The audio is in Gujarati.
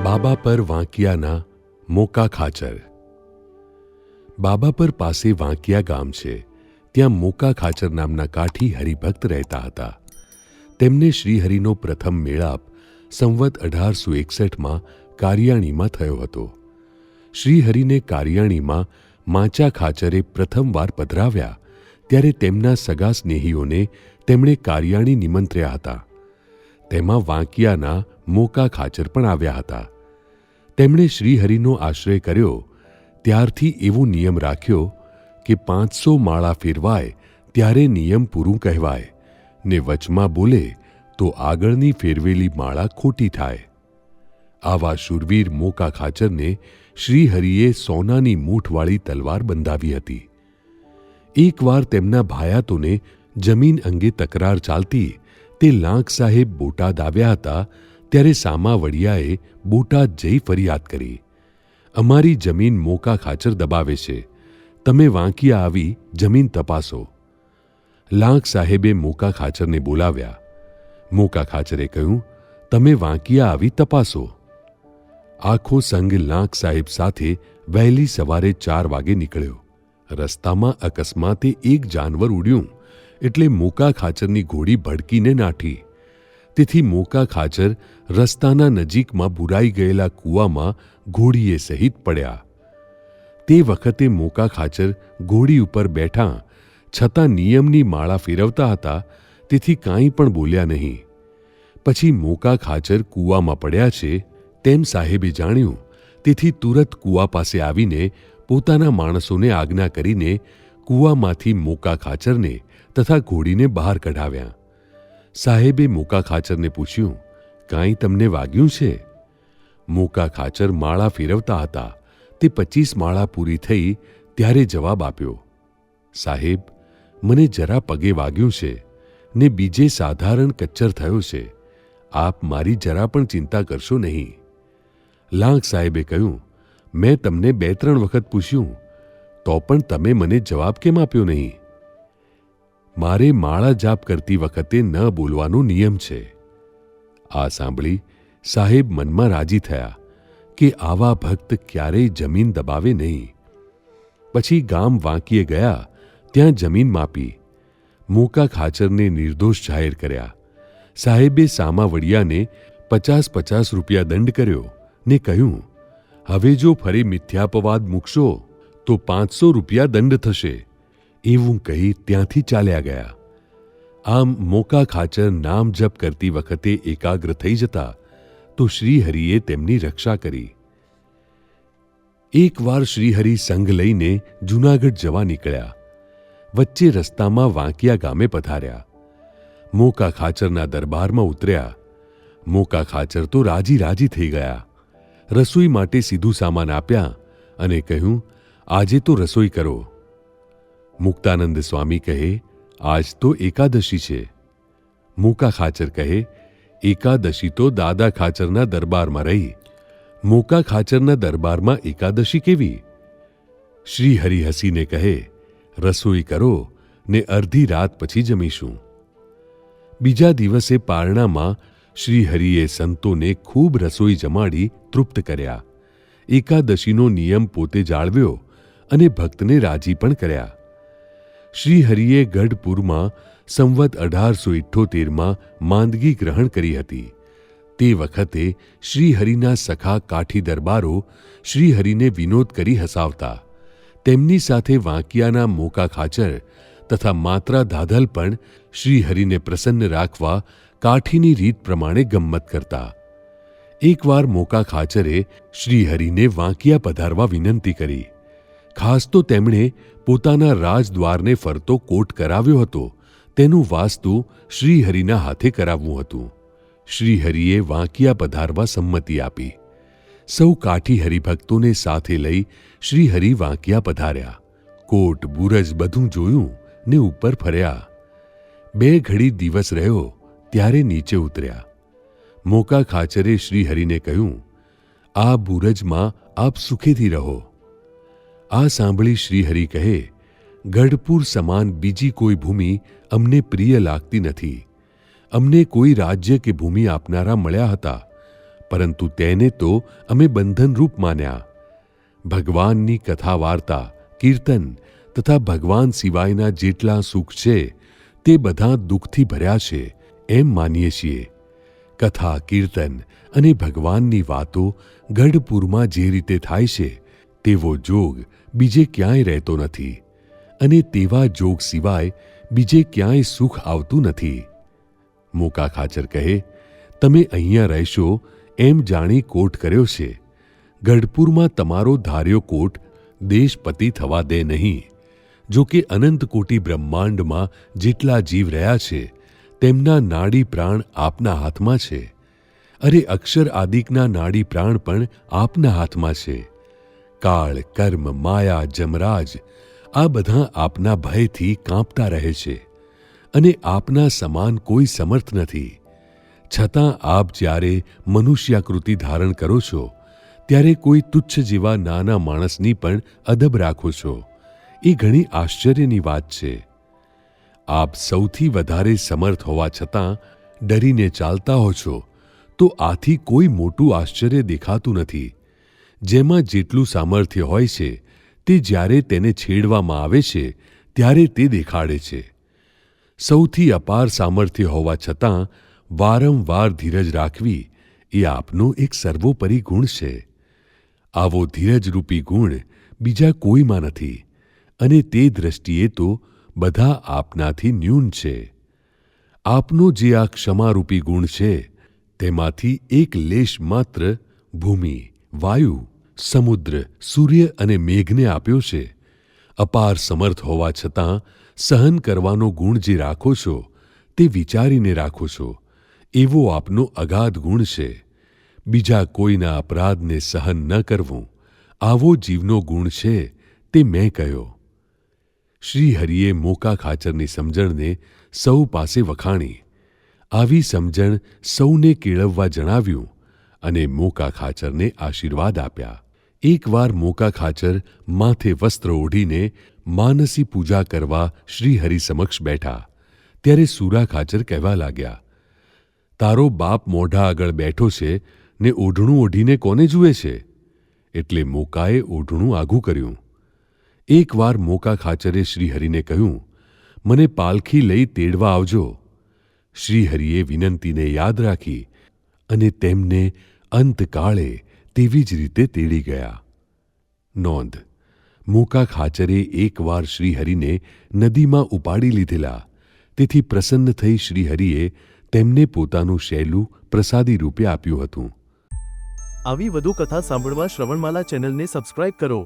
બાબા પર વાંકિયાના મોકા ખાચર. બાબા પર પાસે વાંકિયા ગામ છે. ત્યાં મોકા ખાચર નામના કાઠી હરિભક્ત રહેતા હતા. તેમને શ્રીહરિનો પ્રથમ મેળાપ સંવત 1861માં કારિયાણીમાં થયો હતો. શ્રીહરિને કારિયાણીમાં માચા ખાચરે પ્રથમવાર પધરાવ્યા ત્યારે તેમના સગા સ્નેહીઓને તેમણે કારિયાણી નિમંત્ર્યા હતા. તેમાં વાંકિયાના મોકા ખાચર પણ આવ્યા હતા. તેમણે શ્રીહરિનો આશ્રય કર્યો ત્યારથી એવો નિયમ રાખ્યો કે 500 માળા ફેરવાય ત્યારે નિયમ પૂરું કહેવાય ને વચમાં બોલે તો આગળની ફેરવેલી માળા ખોટી થાય. આવા શૂરવીર મોકા ખાચરને શ્રીહરિએ સોનાની મૂઠવાળી તલવાર બંધાવી હતી. એકવાર તેમના ભાયાતોને જમીન અંગે તકરાર ચાલતી તે લાંક સાહેબ બોટાદ આવ્યા હતા ત્યારે સામાવડિયાએ બોટાદ જઈ ફરિયાદ કરી, અમારી જમીન મોકા ખાચર દબાવે છે, તમે વાંકિયા આવી જમીન તપાસો. લાંક સાહેબે મોકા ખાચરને બોલાવ્યા. મોકા ખાચરે કહ્યું, તમે વાંકિયા આવી તપાસો. આખો સંઘ લાંક સાહેબ સાથે વહેલી સવારે 4 વાગે નીકળ્યો. રસ્તામાં અકસ્માતે એક જાનવર ઉડ્યું એટલે મોકા ખાચરની ઘોડી ભડકીને નાઠી. તેથી મોકા ખાચર રસ્તાના નજીકમાં બુરાઈ ગયેલા કૂવામાં ઘોડીએ સહિત પડ્યા. તે વખતે મોકા ખાચર ઘોડી ઉપર બેઠા છતાં નિયમની માળા ફેરવતા હતા, તેથી કાંઈ પણ બોલ્યા નહીં. પછી મોકા ખાચર કૂવામાં પડ્યા છે તેમ સાહેબે જાણ્યું, તેથી તુરત કૂવા પાસે આવીને પોતાના માણસોને આજ્ઞા કરીને કૂવામાંથી મોકા ખાચરને તથા ઘોડીને બહાર કઢાવ્યા. સાહેબે મોકા ખાચરને પૂછ્યું, કાંઈ તમને વાગ્યું છે? મોકા ખાચર માળા ફેરવતા હતા. તે 25 માળા પૂરી થઈ ત્યારે જવાબ આપ્યો, સાહેબ, મને જરા પગે વાગ્યું છે ને બીજે સાધારણ કચ્ચર થયો છે. આપ મારી જરા પણ ચિંતા કરશો નહીં. લાંક સાહેબે કહ્યું, મેં તમને 2-3 વખત પૂછ્યું તો પણ તમે મને જવાબ કેમ આપ્યો નહીં? મારે માળા જાપ કરતી વખતે ન બોલવાનો નિયમ છે. આ સાંભળી સાહેબ મનમાં રાજી થયા કે આવા ભક્ત ક્યારેય જમીન દબાવે નહીં. પછી ગામ વાંકીએ ગયા, ત્યાં જમીન માપી. મોકા ખાચરને નિર્દોષ જાહેર કર્યા. સાહેબે સામાવડિયાને 50-50 રૂપિયા દંડ કર્યો ને કહ્યું, હવે જો ફરી મિથ્યાપવાદ મૂકશો તો 500 રૂપિયા દંડ થશે. એવું કહી ત્યાંથી ચાલ્યા ગયા. આમ મોકા ખાચર નામ જપ કરતી વખતે એકાગ્ર થઈ જતા તો શ્રીહરિએ તેમની રક્ષા કરી. એકવાર શ્રીહરિ સંઘ લઈને જૂનાગઢ જવા નીકળ્યા. વચ્ચે રસ્તામાં વાંકિયા ગામે પધાર્યા. મોકા ખાચરના દરબારમાં ઉતર્યા. મોકા ખાચર તો રાજી રાજી થઈ ગયા. રસોઈ માટે સીધું સામાન આપ્યા અને કહ્યું, આજે તો રસોઈ કરો. મુક્તાનંદ સ્વામી કહે, આજ તો એકાદશી છે. મોકા ખાચર કહે, એકાદશી તો દાદા ખાચરના દરબારમાં રહી, મોકા ખાચરના દરબારમાં એકાદશી કેવી? શ્રીહરિ હસીને કહે, રસોઈ કરો ને અડધી રાત પછી જમીશું. બીજા દિવસે પારણામાં શ્રીહરિએ સંતોને ખૂબ રસોઈ જમાડી તૃપ્ત કર્યા. એકાદશીનો નિયમ પોતે જાળવ્યો અને ભક્તને રાજી પણ કર્યા. શ્રીહરિએ ગઢપુરમાં સંવત 1878માં માંદગી ગ્રહણ કરી હતી. તે વખતે શ્રીહરિના સખા કાઠી દરબારો શ્રીહરિને વિનોદ કરી હસાવતા. તેમની સાથે વાંકિયાના મોકા ખાચર તથા માત્રા ધાધલ પણ શ્રીહરિને પ્રસન્ન રાખવા કાઠીની રીત પ્રમાણે ગમ્મત કરતા. એકવાર મોકા ખાચરે શ્રીહરિને વાંકિયા પધારવા વિનંતી કરી. ખાસ તો તેમણે પોતાના રાજદ્વારને ફરતો કોટ કરાવ્યો હતો. તેનું વાસ્તુ શ્રીહરિના હાથે કરાવવું હતું. શ્રીહરિએ વાંકિયા પધારવા સંમતિ આપી. સૌ કાઠી હરિભક્તોને સાથે લઈ શ્રીહરિ વાંકિયા પધાર્યા. કોટ બુરજ બધું જોયું ને ઉપર ફર્યા. 2 ઘડી દિવસ રહ્યો ત્યારે નીચે ઉતર્યા. મોકા ખાચરે શ્રીહરિને કહ્યું, આ બુરજમાં આપ સુખેથી રહો. આ સાંભળી શ્રીહરિ કહે, ગઢપુર સમાન બીજી કોઈ ભૂમિ અમને પ્રિય લાગતી નથી. અમને કોઈ રાજ્ય કે ભૂમિ આપનારા મળ્યા હતા, પરંતુ તેને તો અમે બંધનરૂપ માન્યા. ભગવાનની કથા વાર્તા, કીર્તન તથા ભગવાન સિવાયના જેટલા સુખ છે તે બધા દુઃખથી ભર્યા છે એમ માનીએ છીએ. કથા, કીર્તન અને ભગવાનની વાતો ગઢપુરમાં જે રીતે થાય છે તેવો જોગ બીજે ક્યાંય રહેતો નથી, અને તેવા જોગ સિવાય બીજે ક્યાંય સુખ આવતું નથી. મોકા ખાચર કહે, તમે અહીંયા રહેશો એમ જાણી કોટ કર્યો છે. ગઢપુરમાં તમારો ધાર્યો કોટ દેશપતિ થવા દે નહીં. જો કે અનંત કોટી બ્રહ્માંડમાં જેટલા જીવ રહ્યા છે તેમના નાડી પ્રાણ આપના હાથમાં છે. અરે અક્ષર આદિકના નાડી પ્રાણ પણ આપના હાથમાં છે. કાળ, કર્મ, માયા, જમરાજ આ બધા આપના ભયથી કાંપતા રહે છે, અને આપના સમાન કોઈ સમર્થ નથી. છતાં આપ જ્યારે મનુષ્યાકૃતિ ધારણ કરો છો ત્યારે કોઈ તુચ્છ જેવા નાના માણસની પણ અદબ રાખો છો. એ ઘણી આશ્ચર્યની વાત છે. આપ સૌથી વધારે સમર્થ હોવા છતાં ડરીને ચાલતા હો છો તો આથી કોઈ મોટું આશ્ચર્ય દેખાતું નથી. જેમાં જેટલું સામર્થ્ય હોય છે તે જ્યારે તેને છેડવામાં આવે છે ત્યારે તે દેખાડે છે. સૌથી અપાર સામર્થ્ય હોવા છતાં વારંવાર ધીરજ રાખવી એ આપનો એક સર્વોપરી ગુણ છે. આવો ધીરજરૂપી ગુણ બીજા કોઈમાં નથી, અને તે દ્રષ્ટિએ તો બધા આપનાથી ન્યૂન છે. આપનો જે આ ક્ષમારૂપી ગુણ છે તેમાંથી એક લેશ માત્ર ભૂમિ, વાયુ, સમુદ્ર, સૂર્ય અને મેઘને આપ્યો છે. અપાર સમર્થ હોવા છતાં સહન કરવાનો ગુણ જે રાખો છો તે વિચારીને રાખો છો એવો આપનો અગાધ ગુણ છે. બીજા કોઈના અપરાધને સહન ન કરવું આવો જીવનો ગુણ છે તે મેં કહ્યો. શ્રીહરિએ મોકા ખાચરની સમજણને સૌ પાસે વખાણી. આવી સમજણ સૌને કેળવવા જણાવ્યું અને મોકા ખાચરને આશીર્વાદ આપ્યા. એકવાર મોકા ખાચર માથે વસ્ત્ર ઓઢીને માનસી પૂજા કરવા શ્રીહરિ સમક્ષ બેઠા ત્યારે સુરા ખાચર કહેવા લાગ્યા, તારો બાપ મોઢા આગળ બેઠો છે ને ઓઢણું ઓઢીને કોને જુએ છે? એટલે મોકાએ ઓઢણું આઘું કર્યું. એકવાર મોકા ખાચરે શ્રીહરિને કહ્યું, મને પાલખી લઈ તેડવા આવજો. શ્રીહરિએ વિનંતીને યાદ રાખી અને તેમને અંતકાળે તેવી જ રીતે તેડી ગયા. નોંધ: મોકા ખાચરે એકવાર શ્રીહરિને નદીમાં ઉપાડી લીધેલા, તેથી પ્રસન્ન થઈ શ્રીહરિએ તેમને પોતાનું શૈલું પ્રસાદી રૂપે આપ્યું હતું. આવી વધુ કથા સાંભળવા શ્રવણમાલા ચેનલને સબસ્ક્રાઇબ કરો.